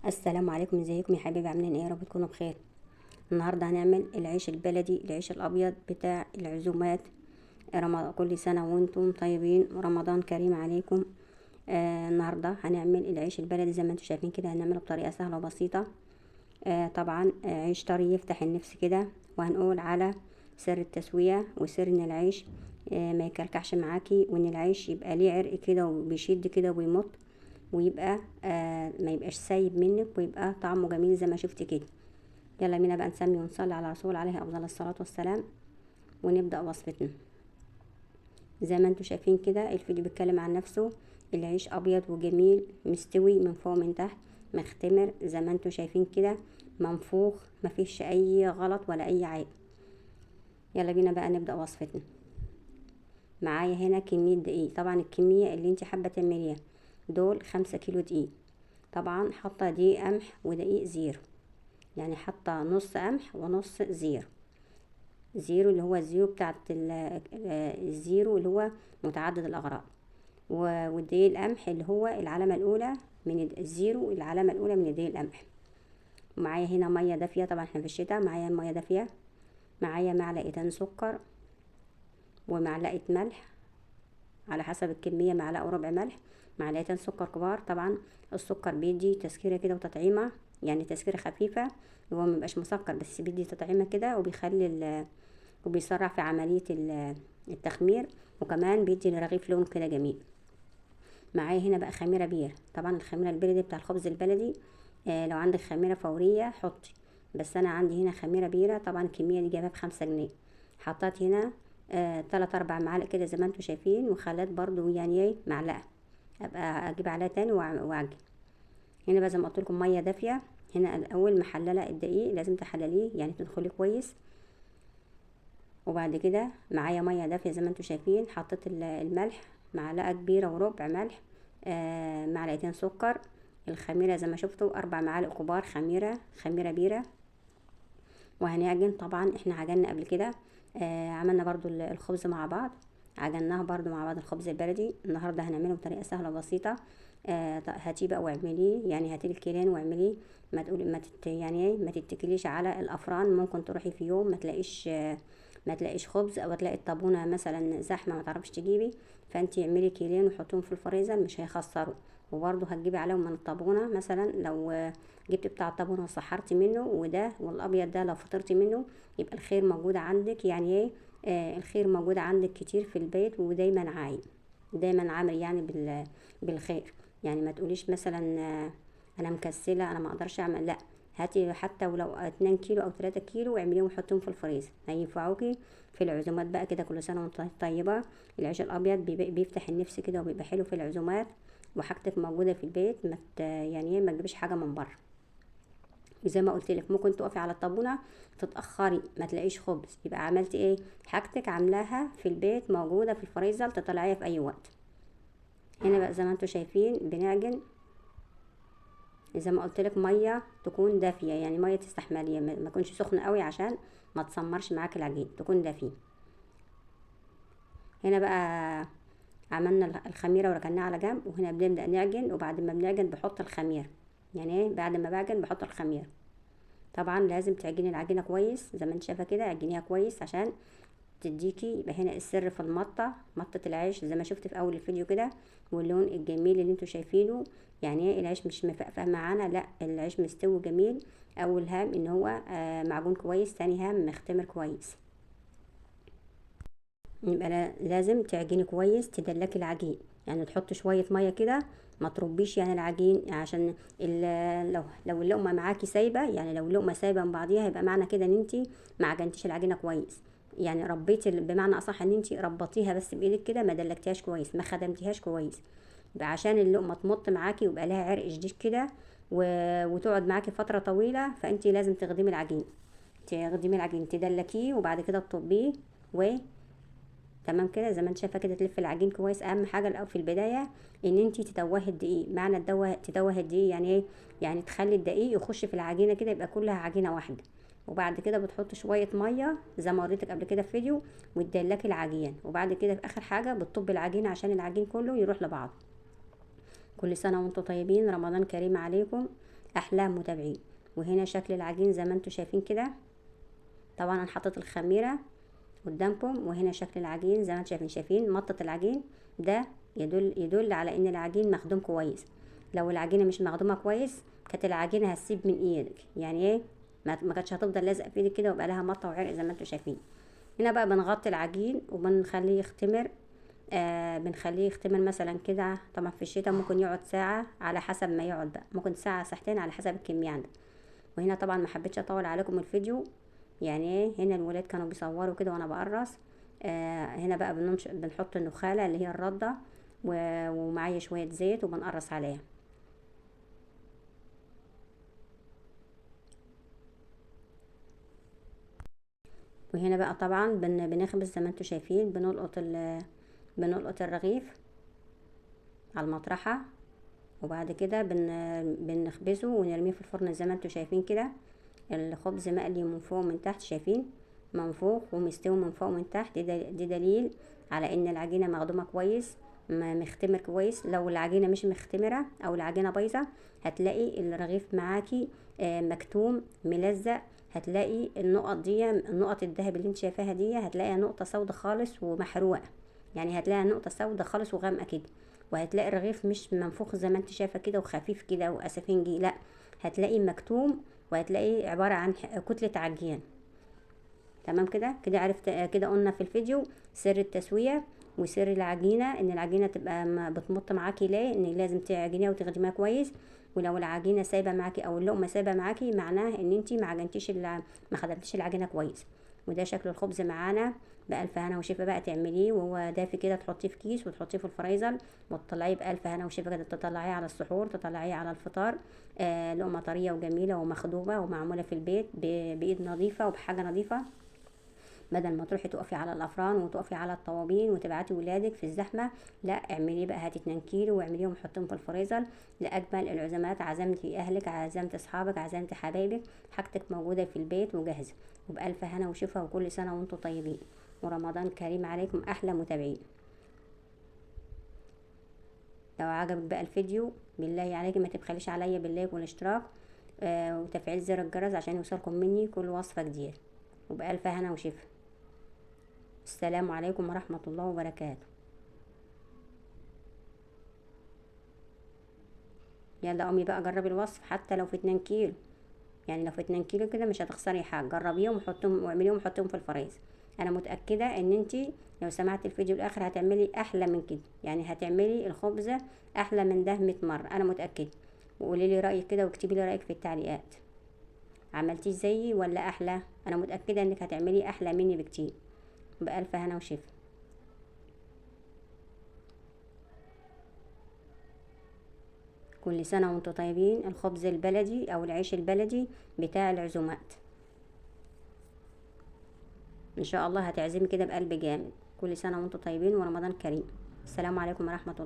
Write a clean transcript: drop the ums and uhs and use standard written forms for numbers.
السلام عليكم، ازيكم يا حبايبي؟ عاملين ايه؟ يا رب تكونوا بخير. النهارده هنعمل العيش البلدي، العيش الابيض بتاع العزومات. رمضان كل سنه وانتم طيبين، رمضان كريم عليكم. النهارده هنعمل العيش البلدي زي ما انتم شايفين كده، هنعمله بطريقه سهله وبسيطه. طبعا عيش طري يفتح النفس كده. وهنقول على سر التسويه وسر ان العيش ما يكلكعش معاكي، وان العيش يبقى ليه عرق كده وبيشد كده وبيمط، ويبقى ما يبقاش سايب منك، ويبقى طعمه جميل زي ما شفت كده. يلا بينا بقى نسمي ونصلي على رسول عليه افضل الصلاة والسلام، ونبدأ وصفتنا. زي ما انتم شايفين كده الفيديو بيتكلم عن نفسه. العيش ابيض وجميل، مستوي من فوق ومن تحت، مختمر زي ما انتم شايفين كده، منفوخ، مفيش اي غلط ولا اي عيب. يلا بينا بقى نبدأ وصفتنا. معايا هنا كمية دقيق، طبعا الكمية اللي انت حابة تعمليها. دول 5 كيلو دقيق. طبعا حاطة دقيق قمح ودقيق زيرو، يعني حاطة نص قمح ونص زيرو. زيرو اللي هو الزيرو بتاعت الزيرو اللي هو متعدد الأغراض، والدقيق القمح اللي هو العلامة الأولى من الزيرو، العلامة الأولى من الدقيق القمح. ومعايا هنا مية دافية، طبعا احنا في الشتاء، معايا مية دافية. معايا معلقتين سكر ومعلقة ملح على حسب الكمية، معلقة وربع ملح، معلقتين سكر كبار. طبعا السكر بيدي تسكيرة كده وتطعيمة، يعني تسكيرة خفيفة، هو مبيبقاش مسكر بس بيدي تطعيمة كده، وبيخلي وبيسرع في عملية التخمير، وكمان بيدي للرغيف لون كده جميل. معايا هنا بقى خميرة بير، طبعا الخميرة البلدي بتاع الخبز البلدي. لو عندك خميرة فورية حطي، بس انا عندي هنا خميرة بيرة. طبعا الكمية دي جايبها ب5 جنيه. حطيت هنا 3 4 معالق كده زي ما انتم شايفين، وخلات برضو يعني ايه معلقة، ابقى اجيب عليها تاني واعجن. هنا بقى زي ما قلت لكم ميه دافيه. هنا الاول محلله الدقيق، لازم تحلليه يعني تدخليه كويس. وبعد كده معايا ميه دافيه زي ما انتم شايفين، حطيت الملح، معلقه كبيره وربع ملح، معلقتين سكر. الخميره زي ما شفتوا 4 معالق كبار خميره بيره. وهنعجن. طبعا احنا عجننا قبل كده، عملنا برضو الخبز مع بعض، عجناها برضو مع بعض الخبز البلدي. النهارده هنعمله بطريقه سهله وبسيطه. هاتيه بقى واعمليه، يعني هاتي الكيلين واعمليه. ما تقولي يعني ايه، ما تتكليش على الافران. ممكن تروحي في يوم ما تلاقيش خبز، او تلاقي الطابونه مثلا زحمه ما تعرفش تجيبي، فانت اعملي كيلين وحطيهم في الفريزر، مش هيخسروا. وبرضه هتجيبي عليهم من الطابونه، مثلا لو جبت بتاع الطابونه وسحرتي منه، وده والابيض ده لو فطرتي منه، يبقى الخير موجود عندك. يعني ايه؟ الخير موجود عندك كتير في البيت، ودايما عايم، دايما عامل يعني بالخير. يعني ما تقوليش مثلا انا مكسله، انا ما اقدرش اعمل، لا. هاتي حتى ولو 2 كيلو او 3 كيلو، واعمليهم وحطيهم في الفريزر، هينفعوكي في العزومات بقى كده. كل سنه وانت طيبه. العيش الابيض بيفتح النفس كده، وبيبقى حلو في العزومات، وحاجتك موجوده في البيت. يعني ايه، ما تجيبيش حاجه من بره. وزي ما قلت لك ممكن تقفي على الطابونه تتاخري ما تلاقيش خبز، يبقى عملتي ايه؟ حاجتك عاملاها في البيت موجوده في الفريزر، تطلعيها في اي وقت. هنا بقى زي ما انتم شايفين بنعجن. زي ما قلت لك ميه تكون دافيه، يعني ميه تستحمليها، ما تكونش سخنه قوي عشان ما تسمرش معاك العجين، تكون دافيه. هنا بقى عملنا الخميره وركناها على جنب، وهنا بنبدا نعجن. وبعد ما بنعجن بحط الخميره، يعني ايه، بعد ما بعجن بحط الخميره. طبعا لازم تعجني العجينه كويس زي ما انت شايفه كده، عجنيها كويس عشان تديكي. يبقى هنا السر في مطة العيش زي ما شفت في اول الفيديو كده، واللون الجميل اللي انتوا شايفينه. يعني ايه، العيش مش مفقفع معانا، لا، العيش مستوي جميل. اول هام ان هو معجون كويس، تاني هام مختمر كويس. يبقى لازم تعجني كويس، تدلكي العجين، يعني تحط شويه ميه كده، ما تربيش يعني العجين، عشان لو اللقمه معاكي سايبه، يعني لو اللقمه سايبه من بعضيها، يبقى معنى كده ان انت ما عجنتيش العجينه كويس. يعني ربيتي بمعنى اصح ان انت ربطيها بس بايدك كده، ما دلكتيهاش كويس، ما خدمتيهاش كويس. يبقى عشان اللقمه تمط معاكي ويبقى لها عرق شديد كده، وتقعد معاكي فتره طويله، فانت لازم تخدمي العجين تدلكيه، وبعد كده تطبيه. تمام كده زي ما انت شايفه كده، تلف العجين كويس. اهم حاجه الاول في البدايه ان انت تدوهي الدقيق. معنى تدوهي الدقيق يعني ايه؟ يعني تخلي الدقيق يخش في العجينه كده، يبقى كلها عجينه واحده. وبعد كده بتحط شويه ميه زي ما وريتك قبل كده في فيديو، وتدلكي العجين. وبعد كده في اخر حاجه بتطبي العجينه عشان العجين كله يروح لبعض. كل سنه وانتم طيبين، رمضان كريم عليكم. احلى متابعين. وهنا شكل العجين زي ما انتم شايفين كده. طبعا انا حطيت الخميره قدامكم، وهنا شكل العجين زي ما انتم شايفين مطة العجين ده يدل على ان العجين مخدوم كويس. لو العجينه مش مخدومه كويس كانت العجينه هتسيب من ايدك، يعني ايه، ما كانتش هتفضل لازقه في ايدك كده ويبقى لها مطه وعرق زي ما انتم شايفين. هنا بقى بنغطي العجين وبنخليه يختمر. بنخليه يختمر مثلا كده. طبعا في الشتاء ممكن يقعد ساعه، على حسب ما يقعد بقى، ممكن ساعه ساعتين على حسب الكميه عندك. وهنا طبعا ما حبيتش اطول عليكم الفيديو، يعني ايه، هنا الولاد كانوا بيصوروا كده وانا بقرص. هنا بقى بنحط النخاله اللي هي الرده، ومعايا شويه زيت وبنقرص عليها. وهنا بقى طبعا بنخبز زي ما انتم شايفين. بنلقط الرغيف على المطرحه، وبعد كده بنخبزه ونرميه في الفرن زي ما انتم شايفين كده. الخبز مقلي من فوق ومن تحت، شايفين، منفوخ ومستوي من فوق ومن تحت. دي دليل على ان العجينه مخدومه كويس، مختمر كويس. لو العجينه مش مختمره او العجينه بايظه هتلاقي الرغيف معاكي مكتوم ملزق. هتلاقي النقط دي، النقط الذهب اللي انت شايفاها دي، هتلاقيها نقطه سودة خالص ومحروقه، يعني هتلاقيها نقطه سودة خالص وغامقه كده. وهتلاقي الرغيف مش منفوخ زي ما انت شايفه كده وخفيف كده واسفنجي، لا، هتلاقي مكتوم، وهتلاقيه عبارة عن كتلة عجين. تمام كده. كده عرفت، كده قلنا في الفيديو سر التسوية وسر العجينة، ان العجينة تبقى بتمط معاكي ليه، ان لازم تعجنيها وتخدميها كويس. ولو العجينة سايبة معاكي او اللقمة سايبة معاكي، معناه ان انتي ما خدمتيش العجينة كويس. وده شكل الخبز معانا بألف هنا وشفا بقى. تعمليه وهو دافي كده، تحطيه في كيس وتحطيه في الفريزر وتطلعيه بألف هنا وشفا كده. تطلعيه على السحور، تطلعيه على الفطار. لقمة طرية وجميلة ومخدومة ومعمولة في البيت بإيد نظيفة وبحاجة نظيفة، بدل ما تروحي تقفي على الافران وتقفي على الطوابين وتبعتي ولادك في الزحمه. لا، اعملي بقى، هاتي 2 كيلو واعمليهم وحطيهم في الفريزر لاجمل العزومات. عزمتي اهلك، عزمتي اصحابك، عزمتي حبايبك، حاجتك موجوده في البيت وجاهزه. وبالف هنا وشفا، وكل سنه وانتم طيبين، ورمضان كريم عليكم احلى متابعين. لو عجبك بقى الفيديو بالله عليك ما تبخليش عليا باللايك والاشتراك، وتفعيل زر الجرس عشان يوصلكم مني كل وصفه جديده. وبالف هنا وشفا. السلام عليكم ورحمة الله وبركاته. يلا قومي بقى جربي الوصف، حتى لو في 2 كيلو، يعني لو في 2 كيلو كده مش هتخسري حاجة. جربيهم وحطهم واعمليهم وحطيهم في الفريزر. انا متأكدة ان انتي لو سمعت الفيديو الاخر هتعملي احلى من كده، يعني هتعملي الخبزة احلى من ده 100 مرة، انا متأكدة. وقولي لي رأيك كده واكتبي لي رأيك في التعليقات. عملتيه زيي ولا احلى؟ انا متأكدة انك هتعملي احلى مني بكتير. بألف هنا وشفا. كل سنة وانتم طيبين. الخبز البلدي او العيش البلدي بتاع العزومات، ان شاء الله هتعزمي كده بقلب جامد. كل سنة وانتم طيبين ورمضان كريم. السلام عليكم ورحمة الله.